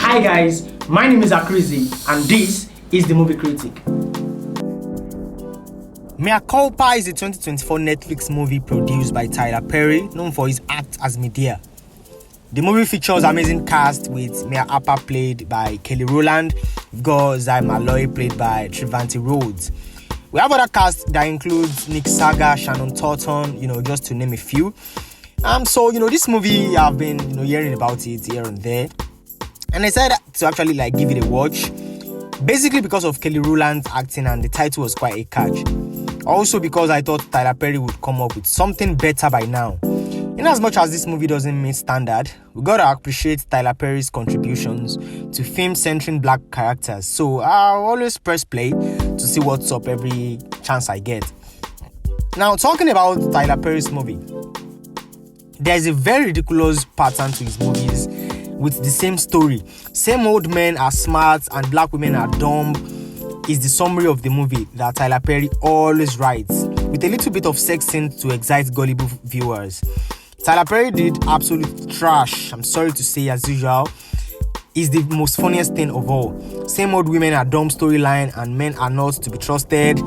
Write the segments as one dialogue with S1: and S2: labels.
S1: Hi guys, my name is Akrizi and this is the Movie Critic. Mea Culpa is a 2024 Netflix movie produced by Tyler Perry, known for his act as Medea. The movie features amazing cast with Mea Culpa played by Rowland, we've got Zai Malloy played by Trevante Rhodes. We have other cast that includes Nick Saga, Shannon Thornton, just to name a few. So this movie I've been hearing about it here and there, and I decided to actually give it a watch. Basically because of Kelly Rowland's acting, and the title was quite a catch. Also because I thought Tyler Perry would come up with something better by now. In as much as this movie doesn't meet standard, we gotta appreciate Tyler Perry's contributions to film centering black characters. So I'll always press play to see what's up every chance I get. Now, talking about Tyler Perry's movie, there's a very ridiculous pattern to his movies with the same story. Same old men are smart and black women are dumb is the summary of the movie that Tyler Perry always writes, with a little bit of sex scenes to excite gullible viewers. Tyler Perry did absolute trash, I'm sorry to say, as usual, is the most funniest thing of all. Same old women are dumb storyline and men are not to be trusted.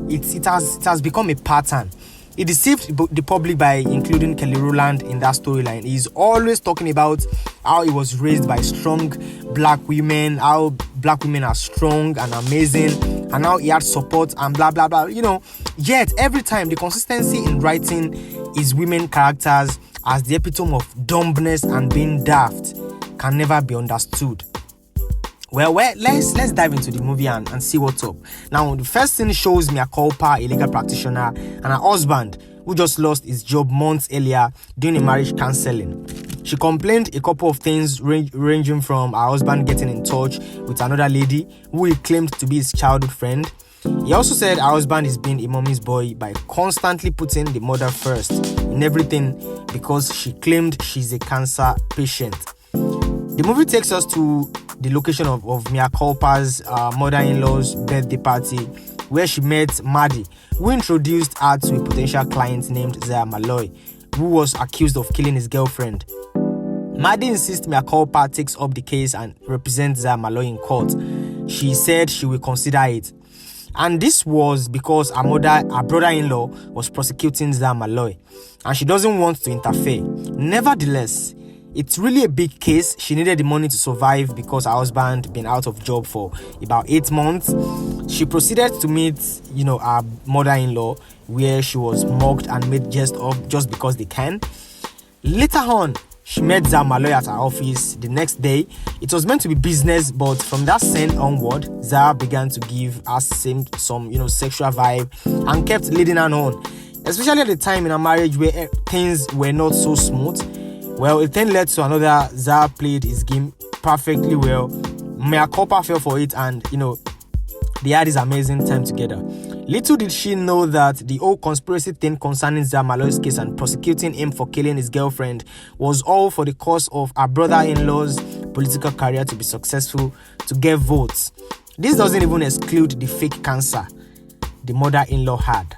S1: It has become a pattern. He deceived the public by including Kelly Rowland in that storyline. He's always talking about how he was raised by strong black women, how black women are strong and amazing, and how he had support and blah blah blah. Yet every time the consistency in writing his women characters as the epitome of dumbness and being daft can never be understood. Well, let's dive into the movie and see what's up. Now, the first scene shows Mea Culpa, a legal practitioner, and her husband, who just lost his job months earlier doing a marriage counseling. She complained a couple of things ranging from her husband getting in touch with another lady who he claimed to be his childhood friend. He also said her husband is being a mommy's boy by constantly putting the mother first in everything because she claimed she's a cancer patient. The movie takes us to the location of Mea Culpa's mother-in-law's birthday party, where she met Maddie, who introduced her to a potential client named Zai Malloy, who was accused of killing his girlfriend. Maddie insists Mea Culpa takes up the case and represents Zai Malloy in court. She said she will consider it. And this was because her brother-in-law was prosecuting Zai Malloy, and she doesn't want to interfere. Nevertheless, it's really a big case. She needed the money to survive because her husband been out of job for about 8 months. She proceeded to meet, her mother-in-law, where she was mocked and made jest of just because they can. Later on, she met Zai Malloy at her office the next day. It was meant to be business, but from that scene onward, Zai began to give her some sexual vibe and kept leading her on, especially at the time in her marriage where things were not so smooth. Well, it then led to another. Zai played his game perfectly well. Mea Culpa fell for it, and they had this amazing time together. Little did she know that the whole conspiracy thing concerning Zai Malloy's case and prosecuting him for killing his girlfriend was all for the cause of her brother-in-law's political career to be successful, to get votes. This doesn't even exclude the fake cancer the mother-in-law had.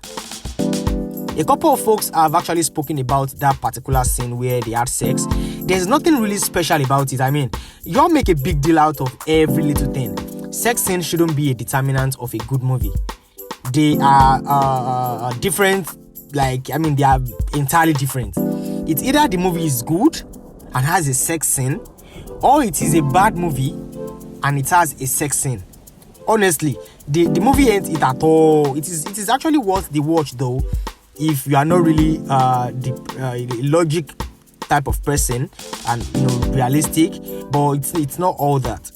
S1: A couple of folks have actually spoken about that particular scene where they had sex. There's nothing really special about it. Y'all make a big deal out of every little thing. Sex scenes shouldn't be a determinant of a good movie. They are different. They are entirely different. It's either the movie is good and has a sex scene, or it is a bad movie and it has a sex scene. Honestly, the movie ain't it at all. It is actually worth the watch though, if you are not really the logic type of person and realistic, but it's not all that.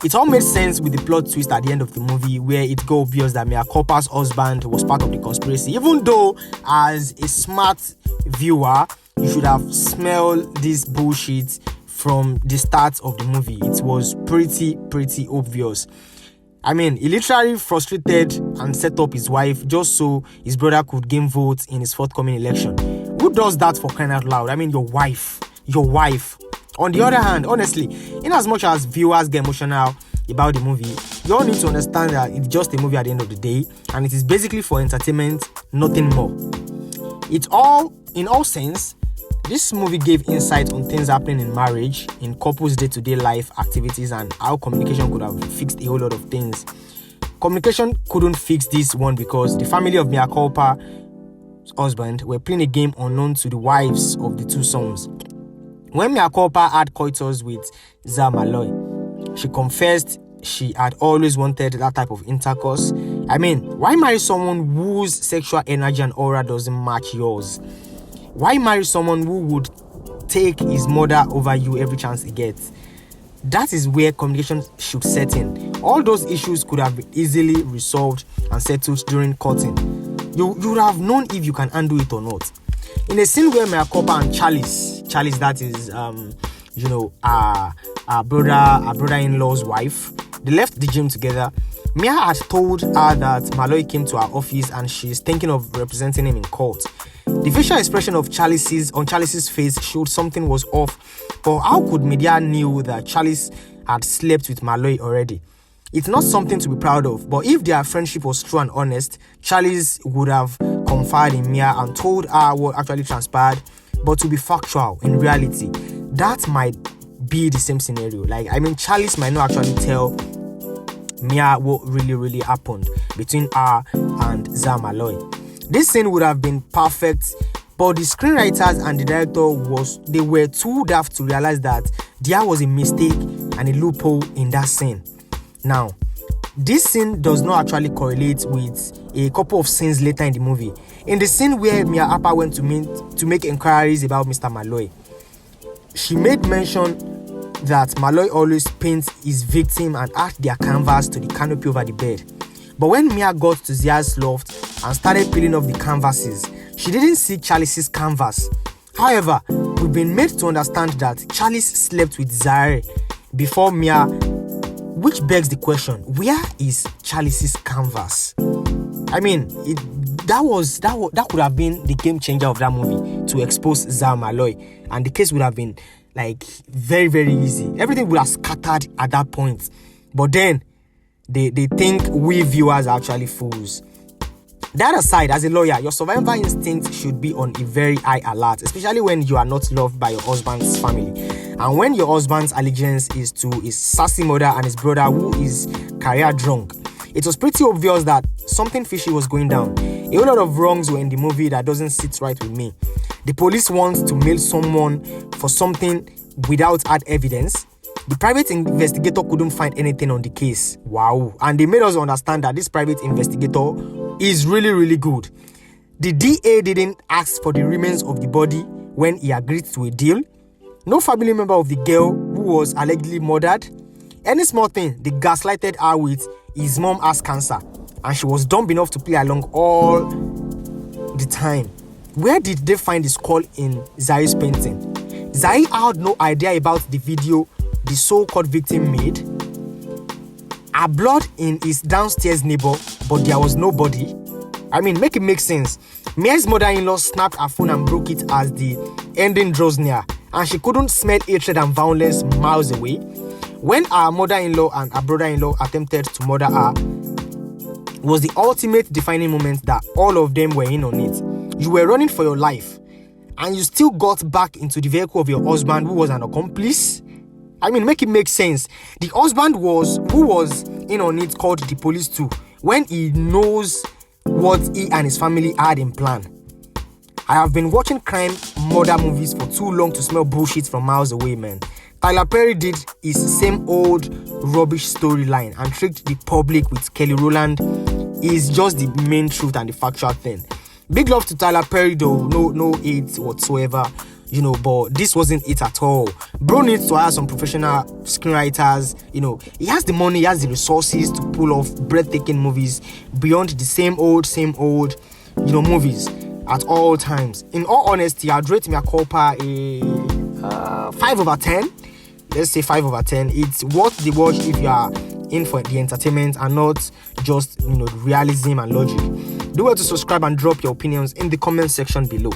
S1: It all made sense with the plot twist at the end of the movie, where it got obvious that Mea Culpa's husband was part of the conspiracy. Even though, as a smart viewer, you should have smelled this bullshit from the start of the movie. It was pretty obvious. He literally frustrated and set up his wife just so his brother could gain votes in his forthcoming election. Who does that, for crying out loud? Your wife. On the other hand, honestly, in as much as viewers get emotional about the movie, you all need to understand that it's just a movie at the end of the day, and it is basically for entertainment, nothing more. In all sense, This movie gave insight on things happening in marriage, in couples' day-to-day life activities, and how communication could have fixed a whole lot of things. Communication couldn't fix this one because the family of Mea Culpa's husband were playing a game unknown to the wives of the two sons. When Mea Culpa had coitus with Zah Malloy, she confessed she had always wanted that type of intercourse. I mean, why marry someone whose sexual energy and aura doesn't match yours? Why marry someone who would take his mother over you every chance he gets? That is where communication should set in. All those issues could have been easily resolved and settled during courting. You would have known if you can handle it or not. In a scene where Mea Culpa and Charles, that is, our brother-in-law's wife, they left the gym together. Mea had told her that Malloy came to her office and she's thinking of representing him in court. The facial expression of Charles's face showed something was off, but how could media knew that Charles had slept with Malloy already? It's not something to be proud of, but if their friendship was true and honest, Charles would have confided in Mea and told her what actually transpired. But to be factual, in reality, that might be the same scenario. Charles might not actually tell Mea what really happened between her and Zah Malloy. This scene would have been perfect, but the screenwriters and the director were too daft to realize that there was a mistake and a loophole in that scene. Now, this scene does not actually correlate with a couple of scenes later in the movie. In the scene where Mea Culpa went to make inquiries about Mr. Malloy, she made mention that Malloy always paints his victim and adds their canvas to the canopy over the bed. But when Mea got to Zia's loft and started peeling off the canvases, she didn't see Charles's canvas. However, we've been made to understand that Charles slept with Zahra before Mea, which begs the question, where is Charles's canvas? That could have been the game changer of that movie, to expose Zah Malloy, and the case would have been very, very easy. Everything would have scattered at that point. But then they think we viewers are actually fools. That aside, as a lawyer, your survival instinct should be on a very high alert, especially when you are not loved by your husband's family. And when your husband's allegiance is to his sassy mother and his brother who is career drunk. It was pretty obvious that something fishy was going down. A whole lot of wrongs were in the movie that doesn't sit right with me. The police wants to mail someone for something without hard evidence. The private investigator couldn't find anything on the case. Wow. And they made us understand that this private investigator is really good. The DA didn't ask for the remains of the body when he agreed to a deal. No family member of the girl who was allegedly murdered. Any small thing, they gaslighted her with his mom has cancer and she was dumb enough to play along all the time. Where did they find the skull in Zahra's painting? Zahra had no idea about the video the so-called victim made. Her blood in his downstairs neighbor, but there was nobody. Make it make sense. Mea's mother-in-law snapped her phone and broke it as the ending draws near, and she couldn't smell hatred and violence miles away. When her mother-in-law and her brother-in-law attempted to murder her, was the ultimate defining moment that all of them were in on it. You were running for your life, and you still got back into the vehicle of your husband who was an accomplice. Make it make sense. The husband who was in on it called the police too, when he knows what he and his family had in plan. I have been watching crime murder movies for too long to smell bullshit from miles away, man. Tyler Perry did his same old rubbish storyline and tricked the public with Kelly Rowland is just the main truth and the factual thing. Big love to Tyler Perry though, no hate whatsoever, but this wasn't it at all. Bro needs to hire some professional screenwriters. He has the money, he has the resources to pull off breathtaking movies beyond the same old, movies at all times. In all honesty, I'd rate Mea Culpa a 5 over 10. Let's say 5 over 10. It's worth the watch if you are in for the entertainment and not just, the realism and logic. Do well to subscribe and drop your opinions in the comment section below.